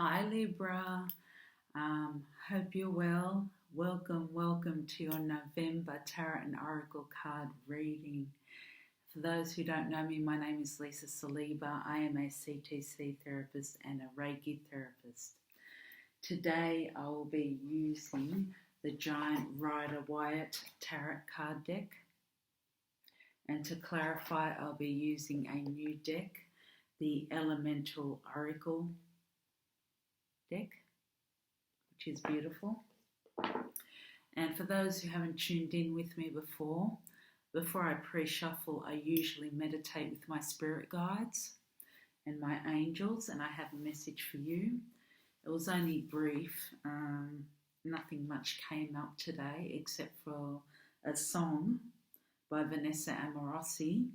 Hi Libra, hope you're well. Welcome to your November Tarot and Oracle card reading. For those who don't know me, my name is Lisa Saliba. I am a CTC therapist and a Reiki therapist. Today I will be using the Giant Rider-Waite Tarot card deck. And to clarify, I'll be using a new deck, the Elemental Oracle deck, which is beautiful. And for those who haven't tuned in with me before I pre-shuffle, I usually meditate with my spirit guides and my angels, and I have a message for you. It was only brief, nothing much came up today except for a song by Vanessa Amorosi.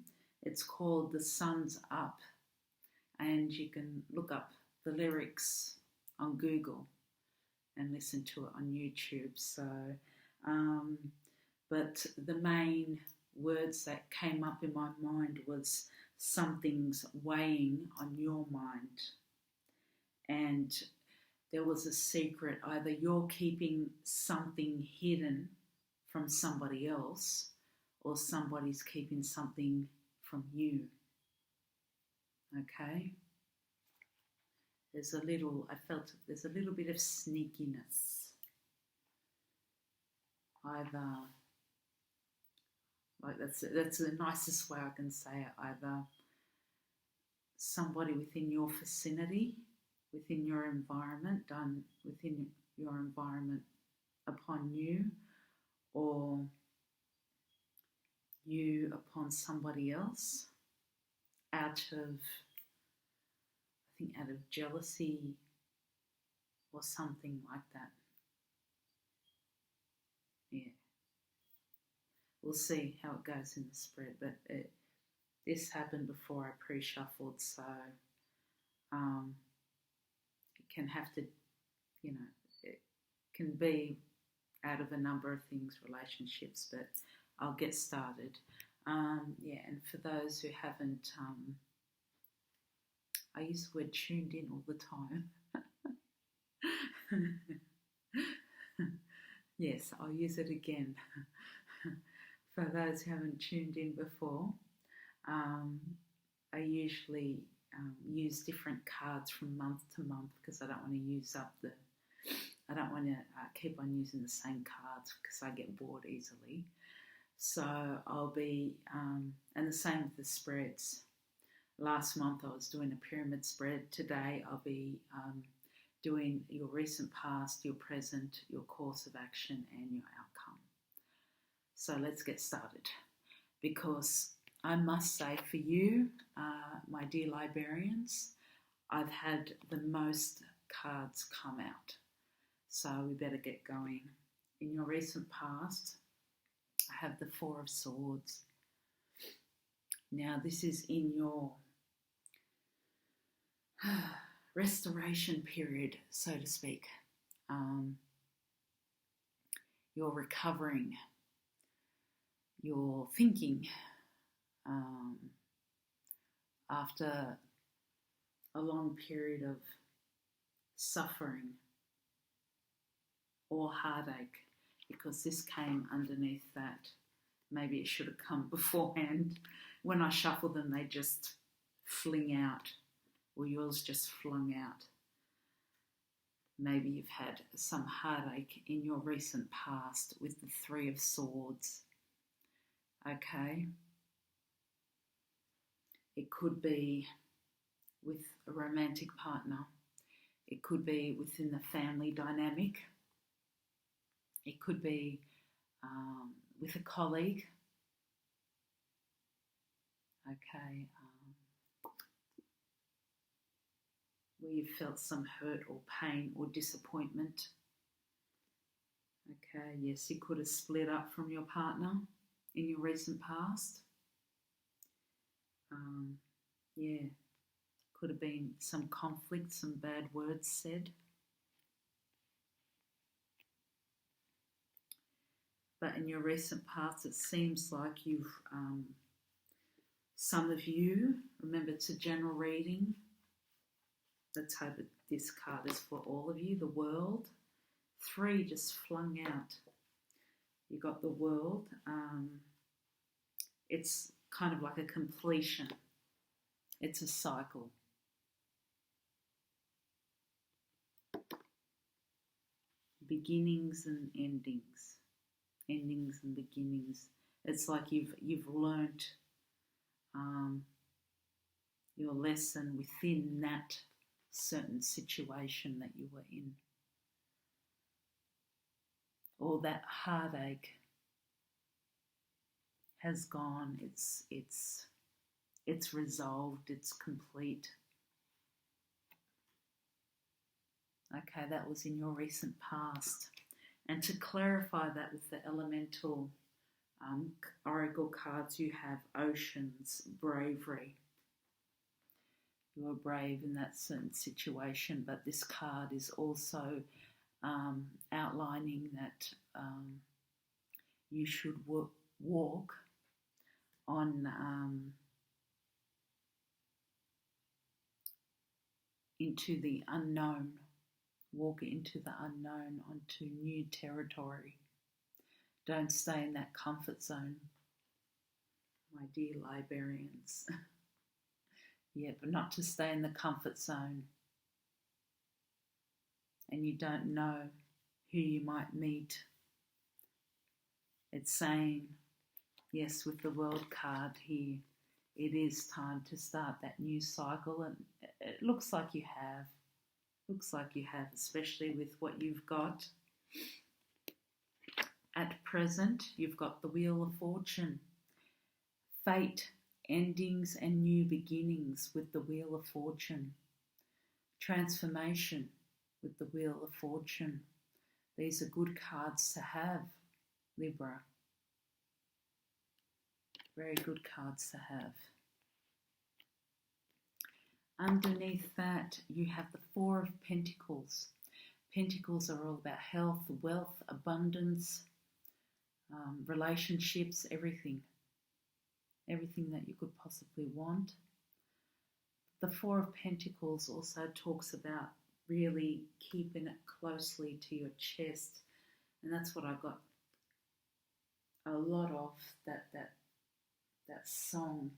It's called The Sun's Up, and you can look up the lyrics on Google and listen to it on YouTube. So, but the main words that came up in my mind was something's weighing on your mind, and there was a secret. Either you're keeping something hidden from somebody else, or somebody's keeping something from you. Okay? I felt there's a little bit of sneakiness. Either, like that's the nicest way I can say it, either somebody within your vicinity, within your environment, done within your environment upon you, or you upon somebody else, out of jealousy or something like that. Yeah. We'll see how it goes in the spread, but this happened before I pre-shuffled, so it can have to, it can be out of a number of things, relationships, but I'll get started. And for those who haven't, I use the word tuned in all the time. Yes, I'll use it again. For those who haven't tuned in before, I usually use different cards from month to month because I don't want to keep on using the same cards because I get bored easily. So I'll be, and the same with the spreads. Last month I was doing a pyramid spread. Today I'll be doing your recent past, your present, your course of action, and your outcome. So let's get started. Because I must say for you, my dear librarians, I've had the most cards come out. So we better get going. In your recent past, I have the Four of Swords. Now this is in your restoration period, so to speak. You're recovering. You're thinking after a long period of suffering or heartache, because this came underneath that. Maybe it should have come beforehand. When I shuffle them, they just fling out, or yours just flung out. Maybe you've had some heartache in your recent past with the Three of Swords. Okay? It could be with a romantic partner. It could be within the family dynamic. It could be with a colleague. Okay, where you felt some hurt or pain or disappointment. Okay, yes, you could have split up from your partner in your recent past. Could have been some conflict, some bad words said. But in your recent past, it seems like you've, some of you, remember it's a general reading, let's hope that this card is for all of you. The World. 3 just flung out. You got the World. It's kind of like a completion. It's a cycle. Beginnings and endings. Endings and beginnings. It's like you've learnt your lesson within that certain situation that you were in. All that heartache has gone. It's resolved. It's complete. Okay, that was in your recent past. And to clarify that with the elemental oracle cards, you have oceans, bravery. You were brave in that certain situation, but this card is also outlining that you should walk on into the unknown. Walk into the unknown, onto new territory. Don't stay in that comfort zone, my dear librarians. Yeah, but not to stay in the comfort zone. And you don't know who you might meet. It's saying, yes, with the World card here, it is time to start that new cycle, and it looks like you have. Looks like you have, especially with what you've got. At present, you've got the Wheel of Fortune. Fate, endings and new beginnings with the Wheel of Fortune. Transformation with the Wheel of Fortune. These are good cards to have, Libra. Very good cards to have. Underneath that, you have the Four of Pentacles. Pentacles are all about health, wealth, abundance, relationships, everything. Everything that you could possibly want. The Four of Pentacles also talks about really keeping it closely to your chest. And that's what I got a lot of, that song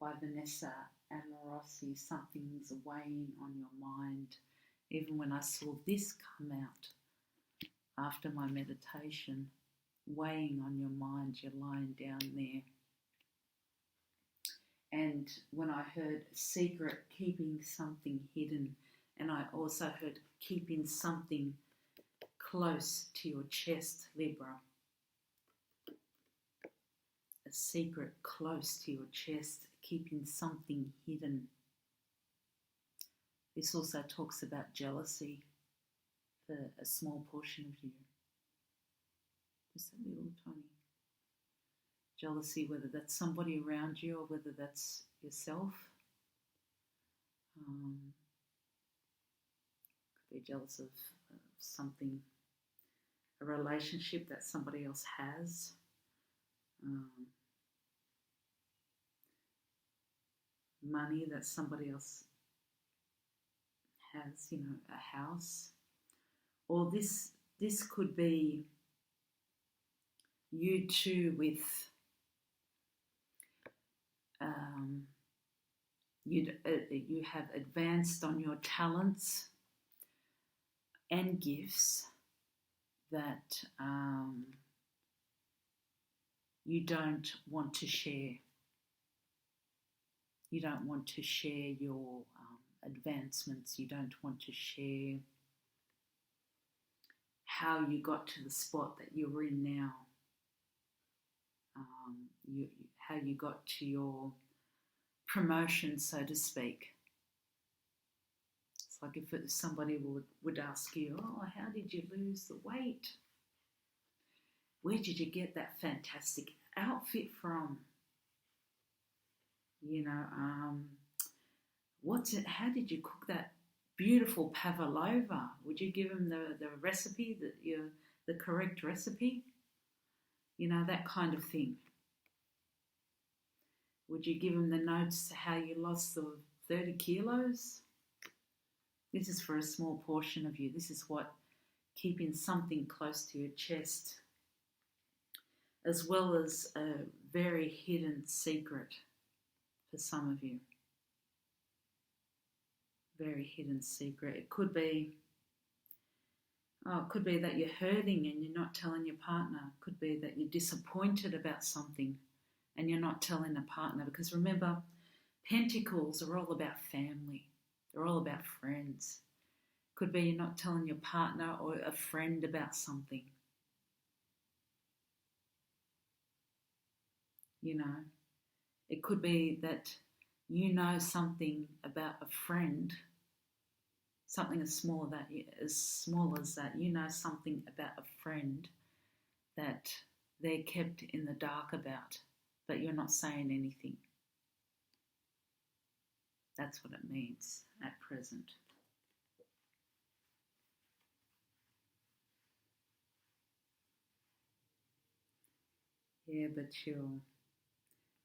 by Vanessa Amorosi, Something's Weighing on Your Mind. Even when I saw this come out after my meditation, weighing on your mind, you're lying down there. And when I heard secret, keeping something hidden, and I also heard keeping something close to your chest, Libra. A secret close to your chest, keeping something hidden. This also talks about jealousy for a small portion of you. Just a little tiny jealousy, whether that's somebody around you or whether that's yourself. Could be jealous of something, a relationship that somebody else has. Money that somebody else has, a house. Or this could be you too with you have advanced on your talents and gifts that you don't want to share. You don't want to share your advancements. You don't want to share how you got to the spot that you're in now. How you got to your promotion, so to speak. It's like if somebody would ask you, how did you lose the weight? Where did you get that fantastic outfit from? How did you cook that beautiful pavlova? Would you give them the recipe, the correct recipe? That kind of thing. Would you give them the notes to how you lost the 30 kilos? This is for a small portion of you. This is what keeping something close to your chest, as well as a very hidden secret for some of you. Very hidden secret. It could be that you're hurting and you're not telling your partner. It could be that you're disappointed about something and you're not telling the partner. Because remember, Pentacles are all about family. They're all about friends. Could be you're not telling your partner or a friend about something. You know, it could be that you know something about a friend, something as small as that. You know something about a friend that they're kept in the dark about, but you're not saying anything. That's what it means at present. Yeah, but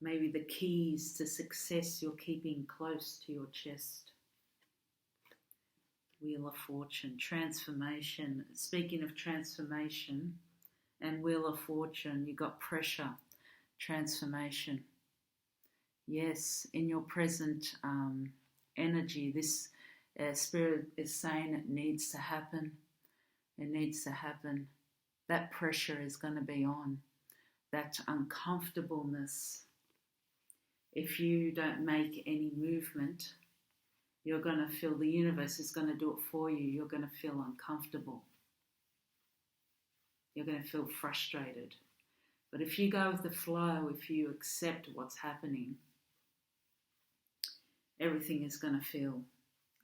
maybe the keys to success you're keeping close to your chest. Wheel of Fortune, transformation. Speaking of transformation and Wheel of Fortune, you got pressure, transformation. Yes, in your present energy, this spirit is saying it needs to happen. It needs to happen. That pressure is going to be on. That uncomfortableness. If you don't make any movement, you're going to feel the universe is going to do it for you. You're going to feel uncomfortable. You're going to feel frustrated. But if you go with the flow, if you accept what's happening, everything is going to feel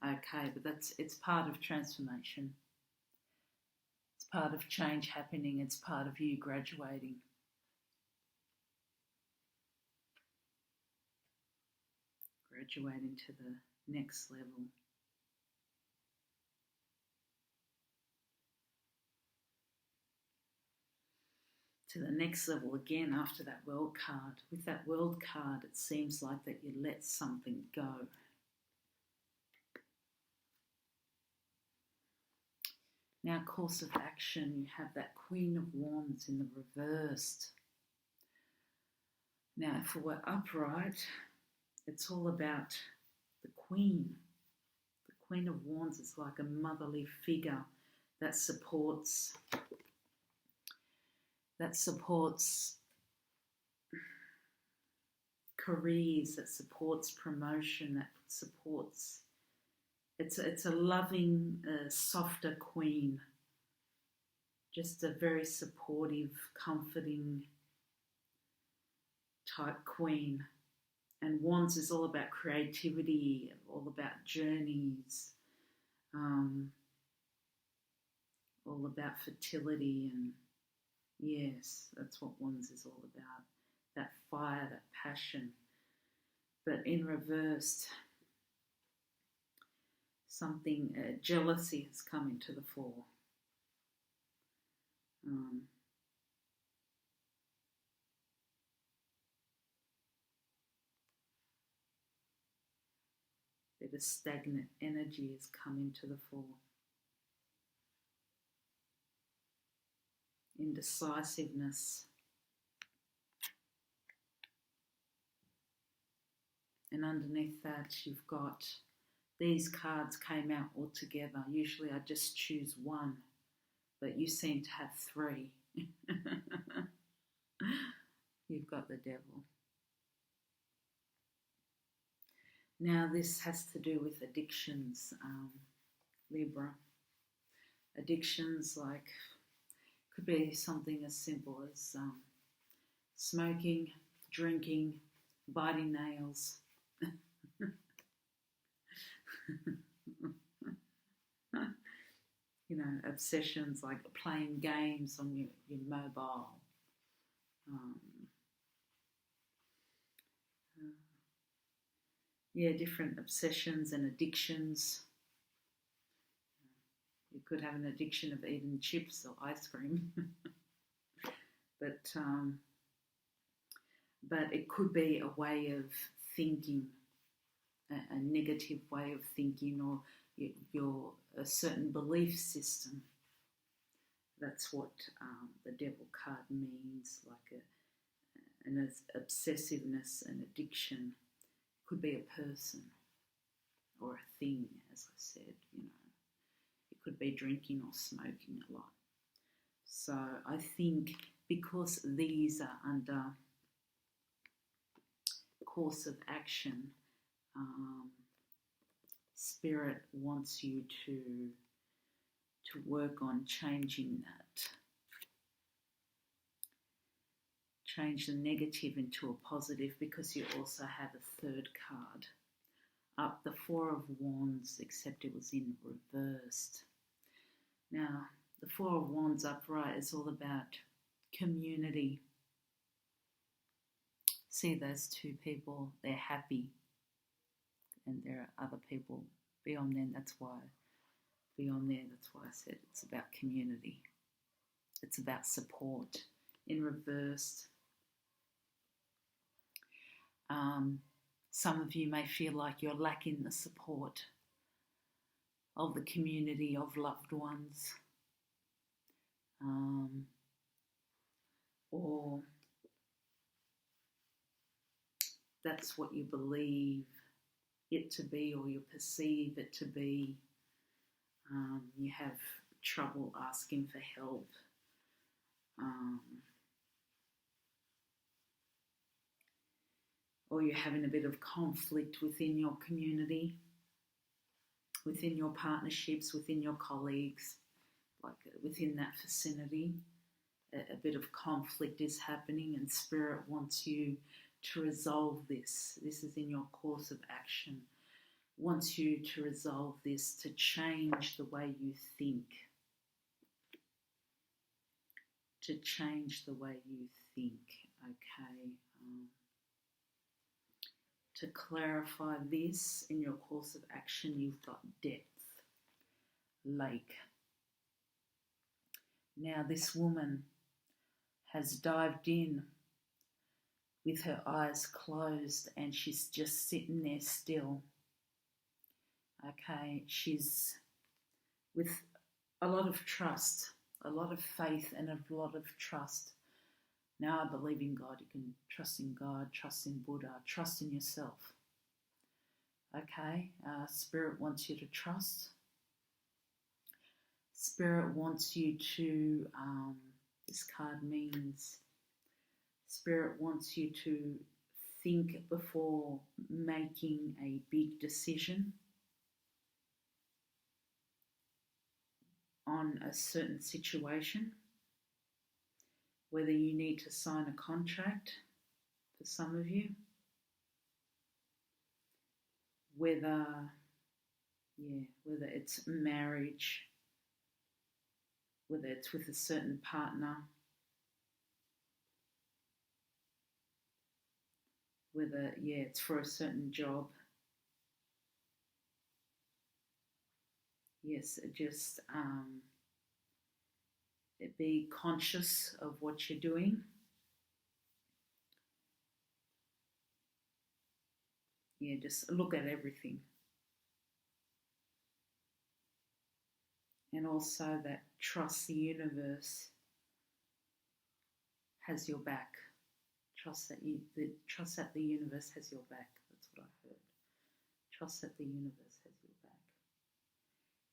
okay. But it's part of transformation. It's part of change happening. It's part of you graduating. Graduating to the next level. To the next level again after that World card. With that World card, it seems like that you let something go. Now, course of action, you have that Queen of Wands in the reversed. Now, if we're upright, it's all about the Queen. The Queen of Wands is like a motherly figure that supports careers, that supports promotion, that supports. It's a loving, softer queen. Just a very supportive, comforting type queen. And Wands is all about creativity, all about journeys, all about fertility, and yes, that's what Wands is all about. That fire, that passion. But in reversed, something, jealousy has come into the fore. Bit of stagnant energy has come into the fore. Indecisiveness. And underneath that, you've got these cards came out all together. Usually I just choose one, but you seem to have three. You've got the Devil. Now this has to do with addictions, Libra. Addictions like, could be something as simple as smoking, drinking, biting nails. You know, obsessions like playing games on your mobile. Different obsessions and addictions. You could have an addiction of eating chips or ice cream. But it could be a way of thinking, a negative way of thinking, or your a certain belief system. That's what the Devil card means, like an obsessiveness and addiction. Could be a person or a thing, as I said, It could be drinking or smoking a lot. So I think because these are under course of action, Spirit wants you to work on changing that. Change the negative into a positive, because you also have a third card up, the Four of Wands, except it was in reversed. Now, the Four of Wands upright is all about community. See those two people, they're happy, and there are other people beyond them. That's why I said it's about community. It's about support. In reverse, some of you may feel like you're lacking the support of the community, of loved ones, or that's what you believe it to be, or you perceive it to be. You have trouble asking for help. Or you're having a bit of conflict within your community, within your partnerships, within your colleagues, like within that vicinity. A bit of conflict is happening, and Spirit wants you to resolve this. This is in your course of action. Wants you to resolve this, to change the way you think. To change the way you think, okay? To clarify this in your course of action, you've got depth, lake. Now this woman has dived in with her eyes closed, and she's just sitting there still. Okay, she's with a lot of trust, a lot of faith, and a lot of trust. Now I believe in God. You can trust in God, trust in Buddha, trust in yourself. Okay, Spirit wants you to trust. Spirit wants you to, this card means, Spirit wants you to think before making a big decision on a certain situation. Whether you need to sign a contract, for some of you, whether it's marriage, whether it's with a certain partner, whether it's for a certain job. Yes, just be conscious of what you're doing. Just look at everything. And also that trust the universe has your back. Trust that the universe has your back. That's what I heard. Trust that the universe has your back.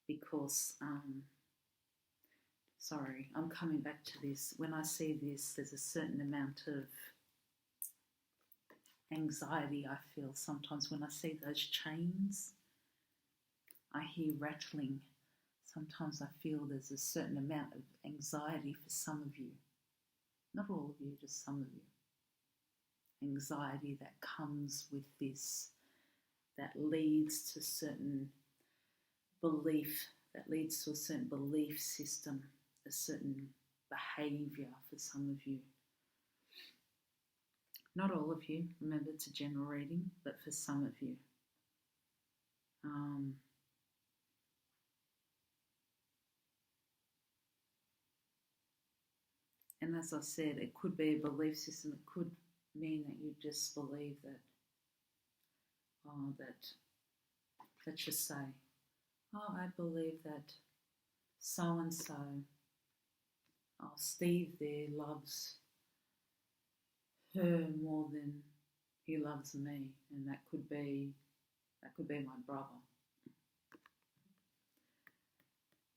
Because, I'm coming back to this. When I see this, there's a certain amount of anxiety I feel sometimes when I see those chains. I hear rattling. Sometimes I feel there's a certain amount of anxiety for some of you. Not all of you, just some of you. Anxiety that comes with this, that leads to certain belief, that leads to a certain belief system, a certain behaviour for some of you. Not all of you, remember it's a general reading, but for some of you. And as I said, it could be a belief system. It could mean that you just believe that, let's just say, oh, I believe that so and so, oh, Steve there loves her more than he loves me, and that could be my brother.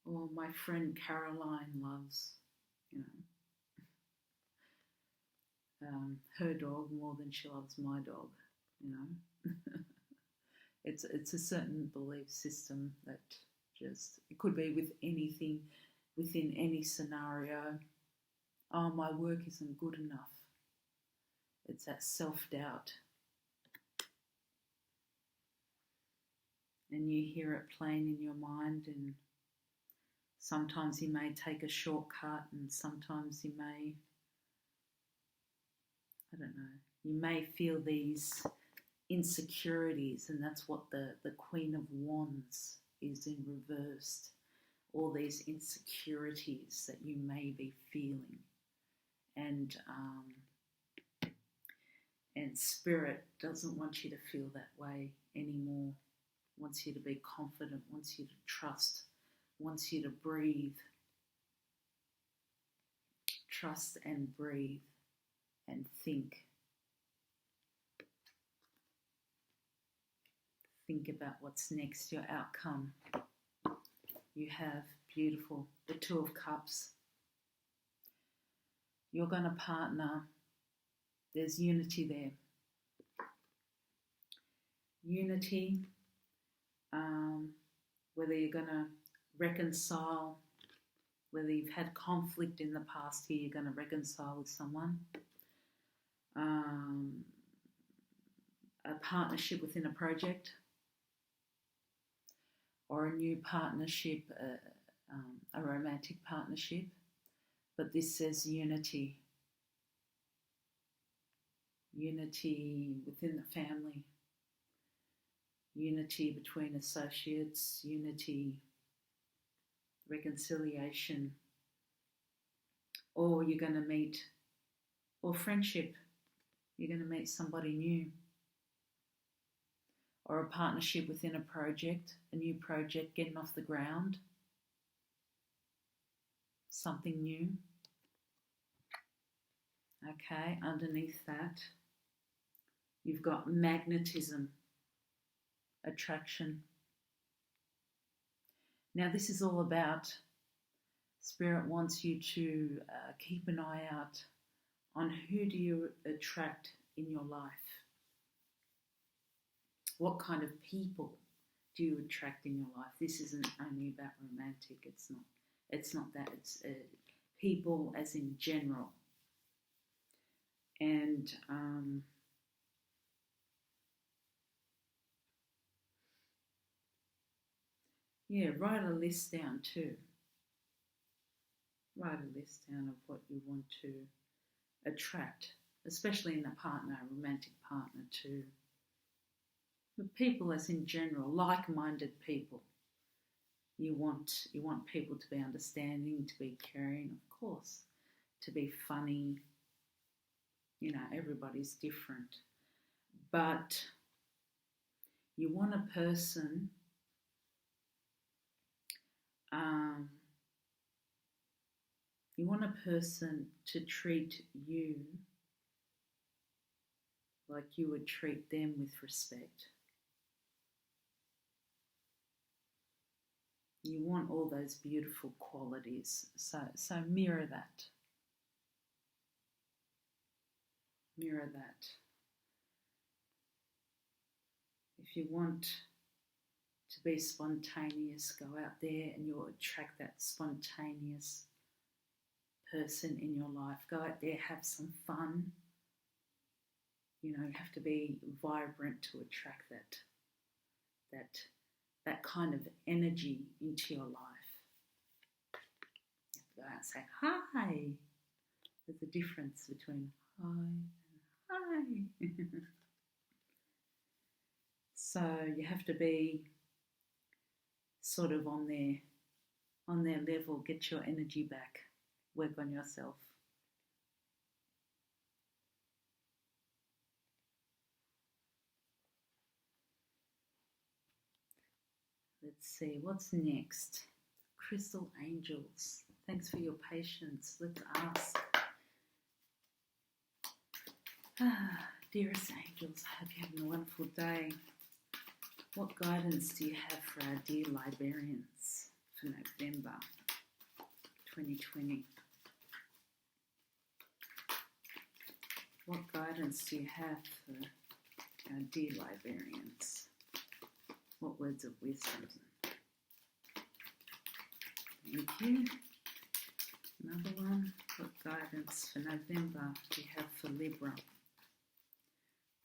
Or my friend Caroline loves, her dog more than she loves my dog, It's a certain belief system that just, it could be with anything, within any scenario. Oh, my work isn't good enough. It's that self-doubt. And you hear it playing in your mind, and sometimes you may take a shortcut, and sometimes you may, I don't know, you may feel these insecurities, and that's what the Queen of Wands is in reversed. All these insecurities that you may be feeling. And Spirit doesn't want you to feel that way anymore. Wants you to be confident, wants you to trust, wants you to breathe. Trust and breathe and think. Think about what's next, your outcome. You have beautiful, the Two of Cups. You're going to partner. There's unity there. Unity, whether you're going to reconcile, whether you've had conflict in the past here, you're going to reconcile with someone. A partnership within a project, or a new partnership, a romantic partnership. But this says unity. Unity within the family. Unity between associates. Unity, reconciliation. Or you're going to meet, or friendship. You're going to meet somebody new. Or a partnership within a project, a new project getting off the ground. Something new. Okay, underneath that, you've got magnetism, attraction. Now this is all about, Spirit wants you to keep an eye out on who do you attract in your life. What kind of people do you attract in your life? This isn't only about romantic. It's not that. It's people as in general. And write a list down too. Write a list down of what you want to attract, especially in a partner, a romantic partner too. But people as in general, like-minded people. You want people to be understanding, to be caring, of course, to be funny. Everybody's different. But you want a person to treat you like you would treat them with respect. You want all those beautiful qualities. So mirror that. Mirror that. If you want to be spontaneous, go out there and you'll attract that spontaneous person in your life. Go out there, have some fun. You have to be vibrant to attract that kind of energy into your life. You have to go out and say, hi. There's a difference between hi and hi. So you have to be sort of on their level, get your energy back, work on yourself. Let's see, what's next? Crystal angels. Thanks for your patience. Let's ask. Dearest angels, I hope you're having a wonderful day. What guidance do you have for our dear librarians for November 2020? What guidance do you have for our dear librarians? What words of wisdom? Thank you. Another one. What guidance for November do you have for Libra?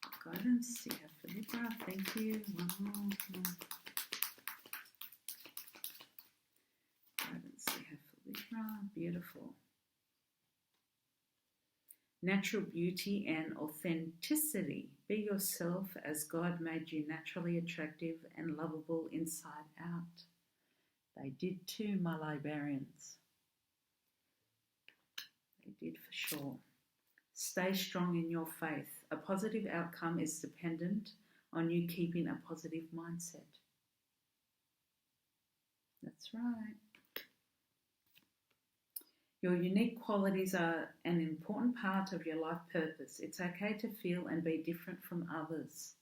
What guidance do you have for Libra? Thank you. One more. Guidance do you have for Libra? Beautiful. Natural beauty and authenticity. Be yourself as God made you naturally attractive and lovable inside out. They did too, my librarians. They did for sure. Stay strong in your faith. A positive outcome is dependent on you keeping a positive mindset. That's right. Your unique qualities are an important part of your life purpose. It's okay to feel and be different from others.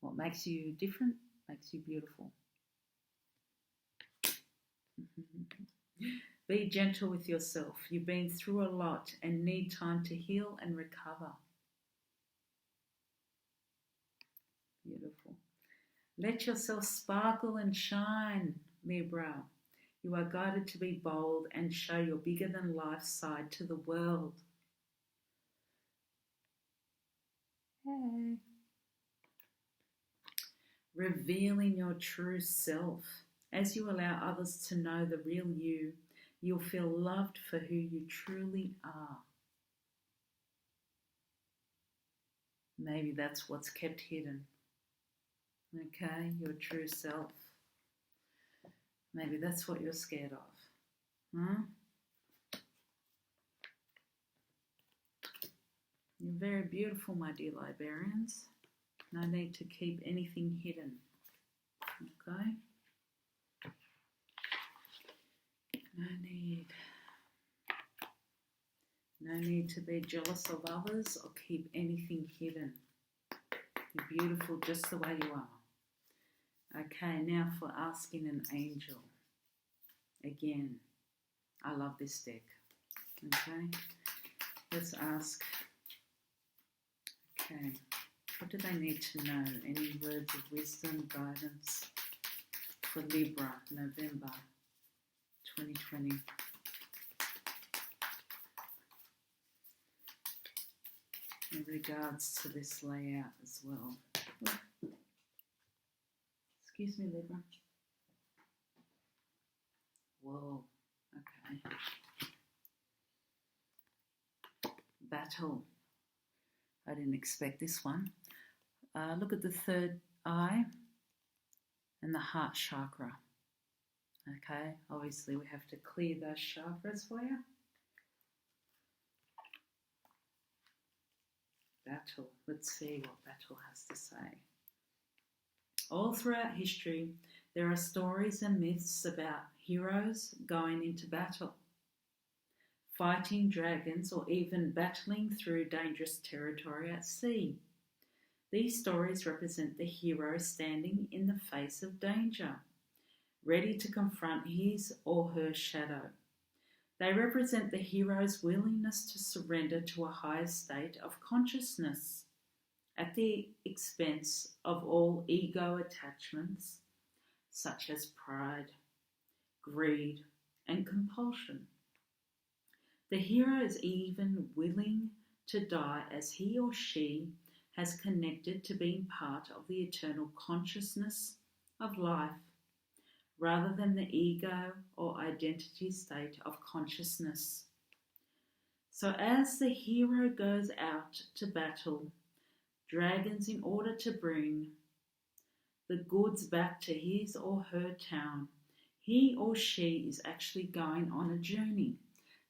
What makes you different makes you beautiful. Be gentle with yourself. You've been through a lot and need time to heal and recover. Beautiful. Let yourself sparkle and shine, Libra. You are guided to be bold and show your bigger-than-life side to the world. Hey. Revealing your true self. As you allow others to know the real you, you'll feel loved for who you truly are. Maybe that's what's kept hidden. Okay, your true self. Maybe that's what you're scared of. You're very beautiful, my dear librarians. No need to keep anything hidden. Okay? No need to be jealous of others or keep anything hidden. You're beautiful just the way you are. Okay, now for asking an angel. Again, I love this deck. Okay, let's ask. Okay, what do they need to know? Any words of wisdom, guidance for Libra, November 2020? In regards to this layout as well. Oh. Excuse me, Libra. Whoa, okay. Battle. I didn't expect this one. Look at the third eye and the heart chakra. Okay, obviously we have to clear those chakras for you. Battle. Let's see what battle has to say. All throughout history, there are stories and myths about heroes going into battle, fighting dragons, or even battling through dangerous territory at sea. These stories represent the hero standing in the face of danger, ready to confront his or her shadow. They represent the hero's willingness to surrender to a higher state of consciousness at the expense of all ego attachments, such as pride, greed, and compulsion. The hero is even willing to die as he or she has connected to being part of the eternal consciousness of life, rather than the ego or identity state of consciousness. So as the hero goes out to battle dragons in order to bring the goods back to his or her town, he or she is actually going on a journey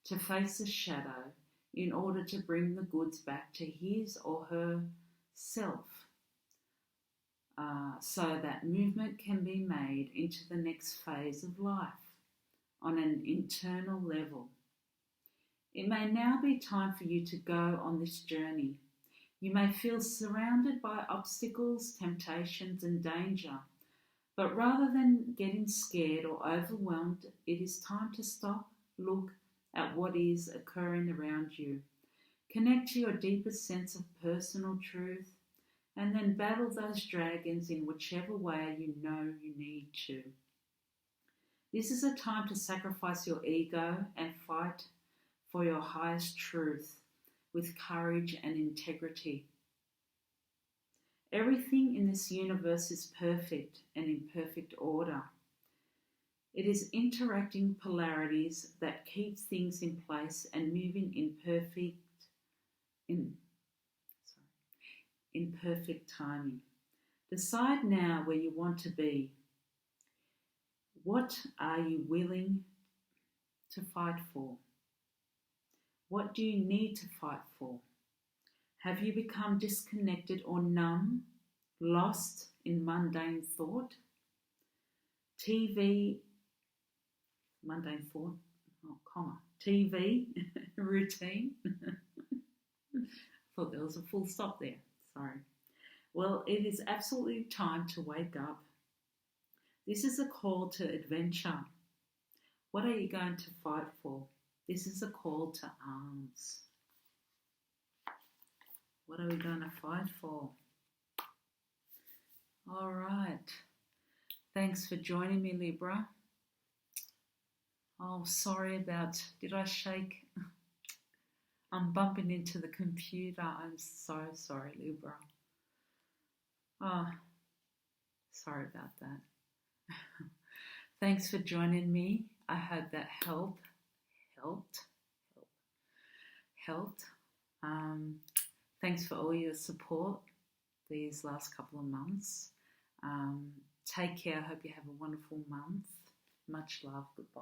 to face a shadow in order to bring the goods back to his or her self. so that movement can be made into the next phase of life on an internal level. It may now be time for you to go on this journey. You may feel surrounded by obstacles, temptations, and danger, but rather than getting scared or overwhelmed, it is time to stop, look at what is occurring around you. Connect to your deepest sense of personal truth, and then battle those dragons in whichever way you know you need to. This is a time to sacrifice your ego and fight for your highest truth with courage and integrity. Everything in this universe is perfect and in perfect order. It is interacting polarities that keeps things in place and moving in perfect timing. Decide now where you want to be. What are you willing to fight for? What do you need to fight for? Have you become disconnected or numb, lost in mundane thought? TV routine. Thought there was a full stop there. Sorry. Well, it is absolutely time to wake up. This is a call to adventure. What are you going to fight for? This is a call to arms. What are we going to fight for? All right. Thanks for joining me, Libra. Oh, sorry about, did I shake? I'm bumping into the computer. I'm so sorry, Libra. Oh, sorry about that. Thanks for joining me. I hope that helped. Thanks for all your support these last couple of months. Take care. I hope you have a wonderful month. Much love. Goodbye.